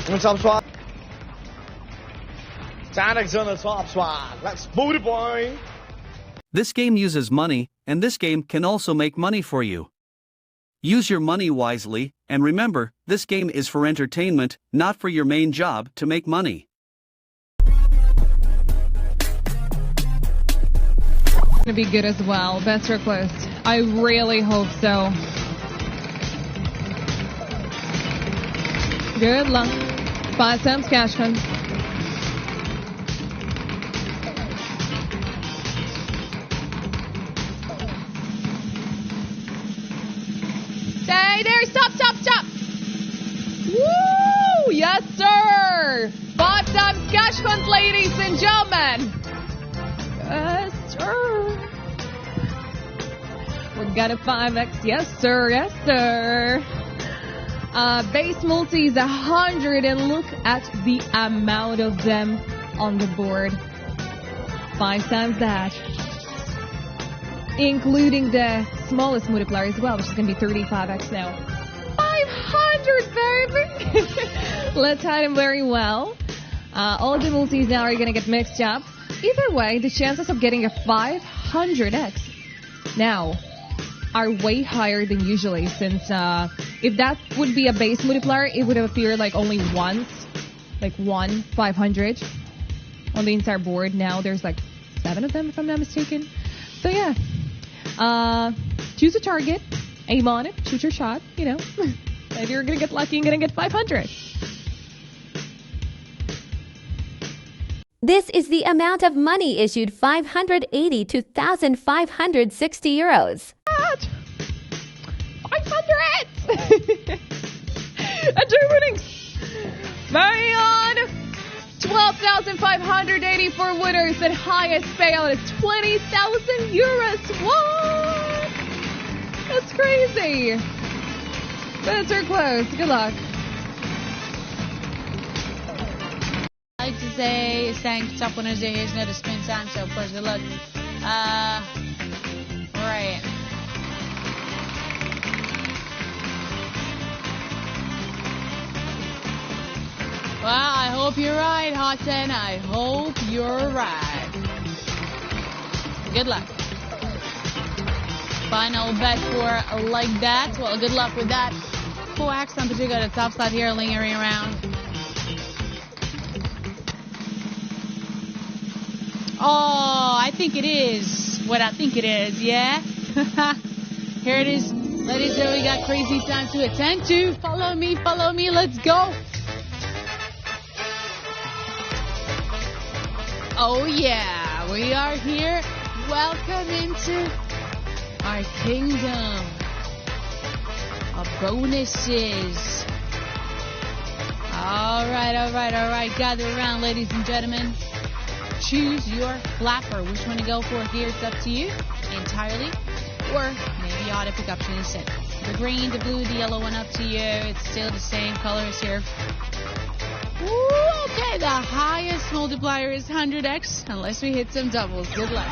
Top swap. Tanek's on the top swap. Let's multiply. This game uses money, and this game can also make money for you. Use your money wisely, and remember, this game is for entertainment, not for your main job to make money. Gonna be good as well. Best request. I really hope so. Good luck. 5 cents cash fund. Stay there. Stop, stop, stop. Woo! Yes, sir. 5 times cash fund, ladies and gentlemen. Yes, sir. We got a 5x. Yes, sir. Yes, sir. Base multi is 100, and look at the amount of them on the board. 5 times that. Including the smallest multiplier as well, which is going to be 35x now. 500, baby! Let's hide them very well. All the multis now are going to get mixed up. Either way, the chances of getting a 500x now are way higher than usually, since if that would be a base multiplier, it would appear like only once, like 500 on the entire board. Now there's like 7 of them, if I'm not mistaken. So yeah, choose a target, aim on it, shoot your shot, you know. If you're gonna get lucky, you're gonna get 500. This is the amount of money issued, 580 to 1,560 euros. 500! And 2 winnings! Marion! 12,584 winners, and highest payout is 20,000 euros. What? That's crazy. That's our close. Good luck. I'd like to say thanks, top winners. Here's another spin time, so of course, good luck. Right. Well, I hope you're right, Hot 10. I hope you're right. Good luck. Final bet for like that. Well, good luck with that. Coax temperature got a top slot here lingering around. Oh, I think it is what I think it is, yeah? Here it is. Ladies, we got crazy time to attend to. Follow me, let's go. Oh yeah, we are here. Welcome into our kingdom of bonuses. All right. Gather around, ladies and gentlemen. Choose your flapper. Which one to go for here? It's up to you entirely. Or maybe you ought to pick up to instead. The green, the blue, the yellow one, up to you. It's still the same colors here. Ooh, okay, the highest multiplier is 100x, unless we hit some doubles. Good luck.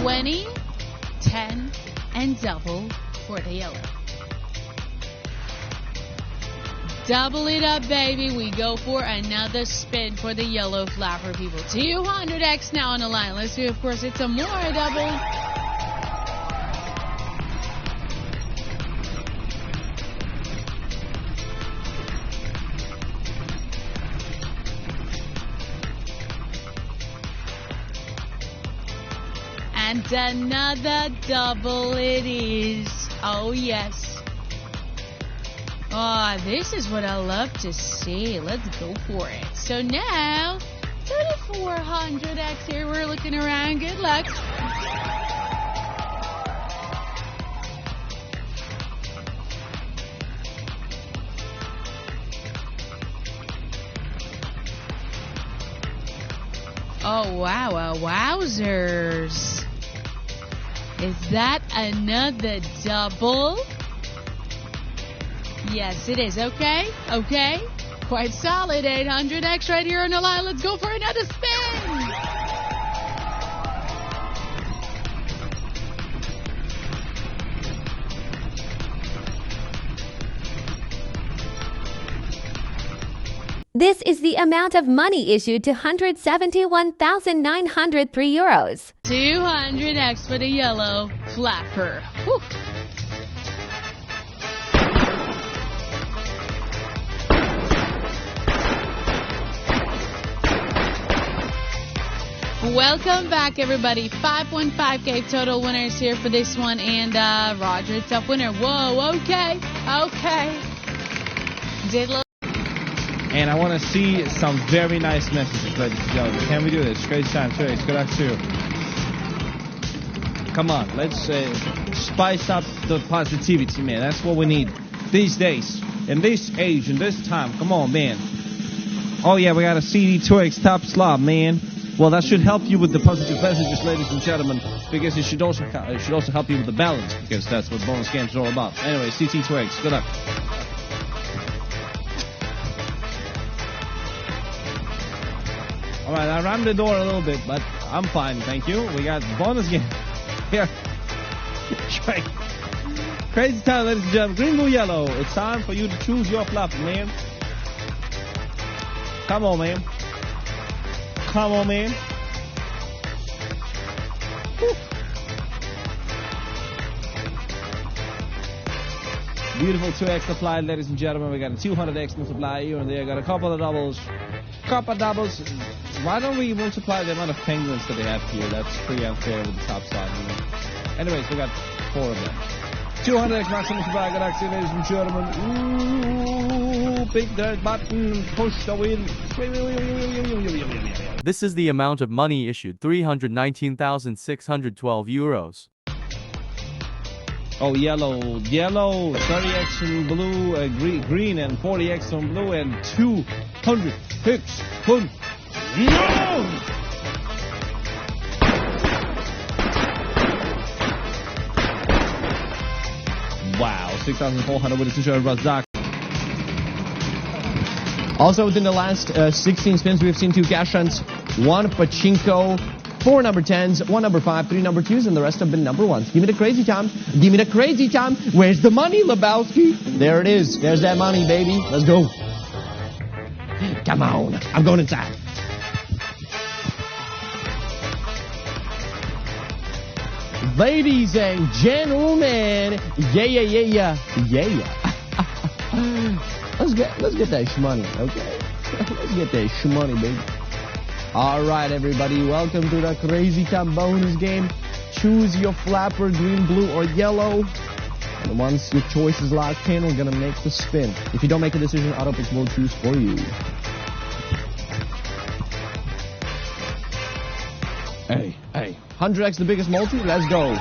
$20, 10, and double for the yellow. Double it up, baby. We go for another spin for the yellow flapper, people. 200x now on the line. Let's see, of course, it's a more double. And another double it is. Oh, yes. Oh, this is what I love to see. Let's go for it. So now, 3400x here. We're looking around. Good luck. Oh, wow. Wowzers. Is that another double? Yes, it is. Okay. Quite solid. 800X right here on the line. Let's go for another spin. This is the amount of money issued to 171,903 euros. 200X for the yellow flapper. Whew. Welcome back, everybody. 5.5K total winners here for this one, and Roger, tough winner. Whoa, okay. Did look. And I want to see some very nice messages, ladies and gentlemen. Can we do this? Crazy time, too. Good luck, too. Come on, let's spice up the positivity, man. That's what we need these days, in this age, in this time. Come on, man. Oh, yeah, we got a CD2X Topslot, man. Well, that should help you with the positive messages, ladies and gentlemen, because it should also help you with the balance, because that's what bonus games are all about. Anyway, CT2X, good luck. All right, I rammed the door a little bit, but I'm fine, thank you. We got bonus game here. Crazy time, ladies and gentlemen. Green, blue, yellow. It's time for you to choose your flop, man. Come on, man. Come on, man. Woo. Beautiful 2X applied, ladies and gentlemen. We got a 200X multiplier here and there. Got a couple of doubles. Why don't we multiply the amount of penguins that they have here? That's pretty unfair with the top side. Anyways, we got 4 of them. 200X maximum multiplier. Galaxy, ladies and gentlemen. Ooh, big dirt button. Push the win. This is the amount of money issued, 319,612 euros. Oh, yellow, 30X on blue, green, and 40X on blue, and 200X on no! Wow, 6,400 with a two-shot Razak. Also, within the last 16 spins, we've seen 2 cash runs, 1 pachinko, 4 number 10s, 1 number 5, 3 number 2s, and the rest have been number 1s. Give me the crazy time. Give me the crazy time. Where's the money, Lebowski? There it is. There's that money, baby. Let's go. Come on. I'm going inside. Ladies and gentlemen. Yeah. Let's get that shmoney, okay? Let's get that shmoney, baby. All right, everybody, welcome to the Crazy Time bonus game. Choose your flapper, green, blue, or yellow. And once your choice is locked in, we're gonna make the spin. If you don't make a decision, Autopic will choose for you. Hey, 100X the biggest multi? Let's go.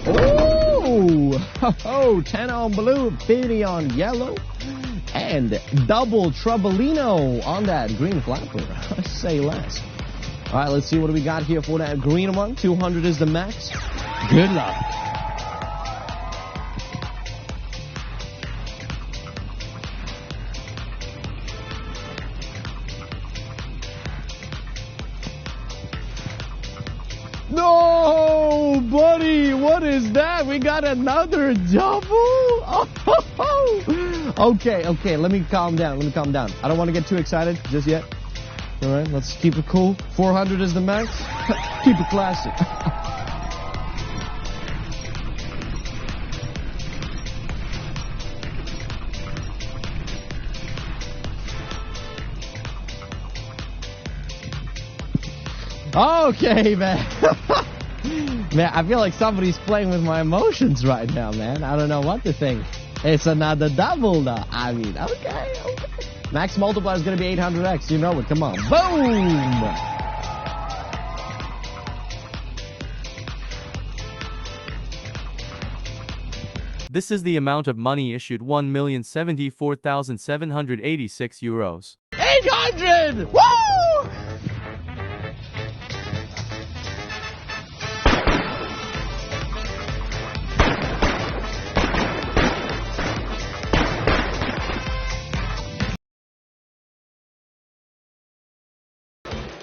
Woo! Oh, 10 on blue, 50 on yellow, and double troublino on that green flapper. I say less. All right, let's see what we got here for that green one. 200 is the max. Good luck. No, buddy, what is that? We got another double? Oh. Okay, let me calm down. I don't want to get too excited just yet. All right, let's keep it cool. 400 is the max. Keep it classy. Okay, man. Man, I feel like somebody's playing with my emotions right now, man. I don't know what to think. It's another double, though. I mean, okay. Max multiplier is going to be 800X. You know it. Come on. Boom! This is the amount of money issued 1,074,786 euros. 800! Woo!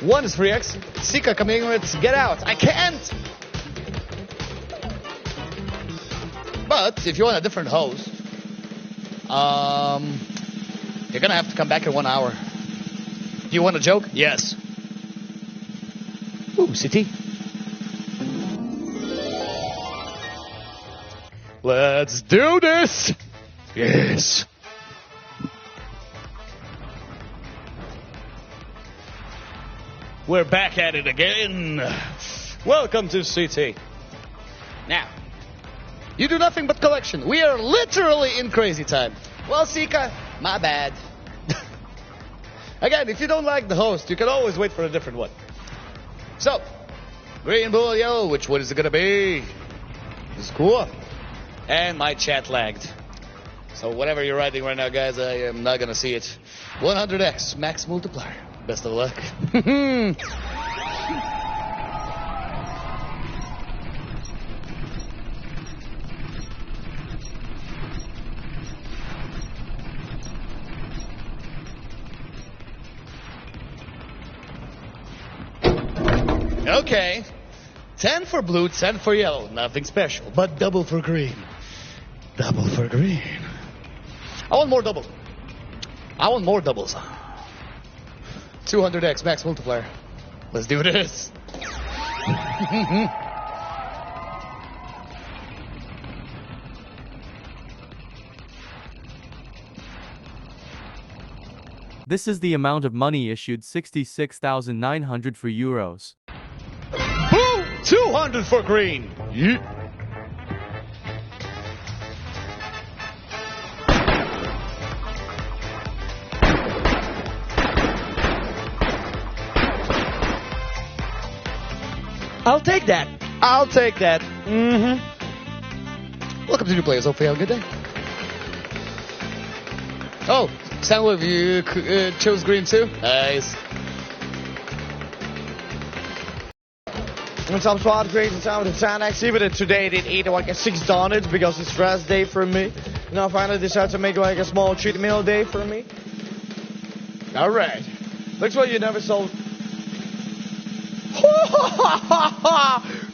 One is 3x. Sika coming with get out. I can't! But if you want a different host, you're gonna have to come back in 1 hour. Do you want a joke? Yes. Ooh, city. Let's do this! Yes. We're back at it again. Welcome to CT. Now, you do nothing but collection. We are literally in crazy time. Well, Sika, my bad. Again, if you don't like the host, you can always wait for a different one. So, green, blue, yellow, which one is it going to be? This is cool. And my chat lagged. So whatever you're writing right now, guys, I am not going to see it. 100x, max multiplier. Best of luck. Okay. 10 for blue, 10 for yellow. Nothing special, but double for green. Double for green. I want more double. I want more doubles. 200x max multiplier. Let's do this. This is the amount of money issued 66,900 for euros. Boom! 200 for green. Yeet. I'll take that. I'll take that. Welcome to new players. Hopefully you have a good day. Oh, Soundwave, you chose green too? Nice. What's up, Squad? Great time with the 10x. Even today I did eat like a 6 donuts because it's rest day for me. And I finally decided to make like a small cheat meal day for me. Alright. Looks like you never sold.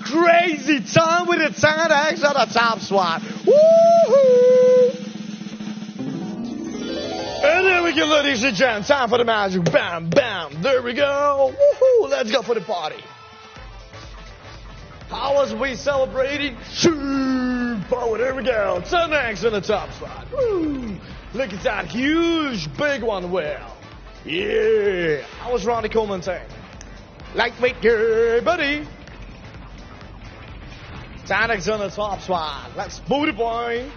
Crazy time with the 10x on the Topslot. Woohoo! And there we go, ladies and gents. Time for the magic. Bam, bam. There we go. Woohoo! Let's go for the party. How was we celebrating? Oh, there we go. 10x in the Topslot. Woo! Look at that huge, big one. Well, yeah. I was Ronnie commentating. Lightweight, yeah, buddy. 10x in the Topslot. Let's booty boy.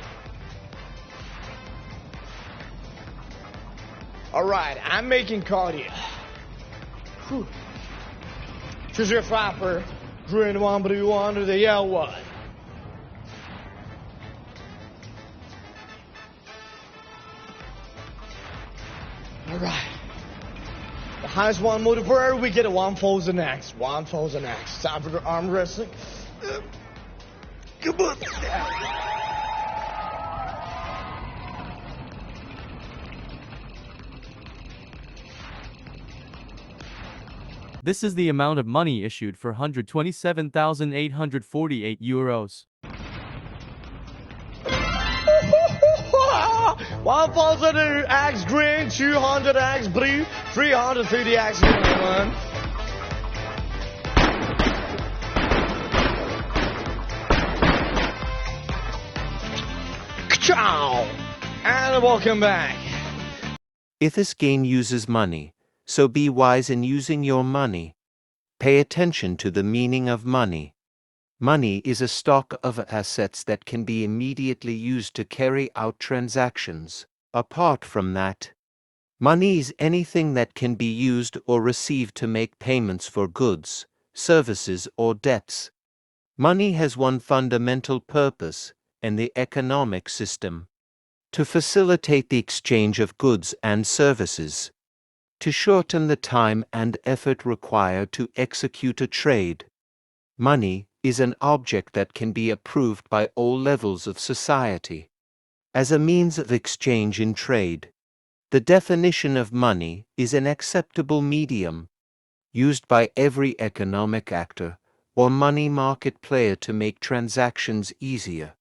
All right, I'm making cardio. Whew. Choose your flapper. Green one, blue one, or the yellow one. All right. The highest one multiplier, we get a 1,000x. 1,000x. Time for the arm wrestling. Come on. This is the amount of money issued for 127,848 euros. 1,000x green, 200x blue, 350x green. Ciao! And welcome back. If this game uses money, so be wise in using your money. Pay attention to the meaning of money. Money is a stock of assets that can be immediately used to carry out transactions. Apart from that, money is anything that can be used or received to make payments for goods, services, or debts. Money has one fundamental purpose: and the economic system. To facilitate the exchange of goods and services. To shorten the time and effort required to execute a trade. Money is an object that can be approved by all levels of society. As a means of exchange in trade. The definition of money is an acceptable medium, used by every economic actor or money market player to make transactions easier.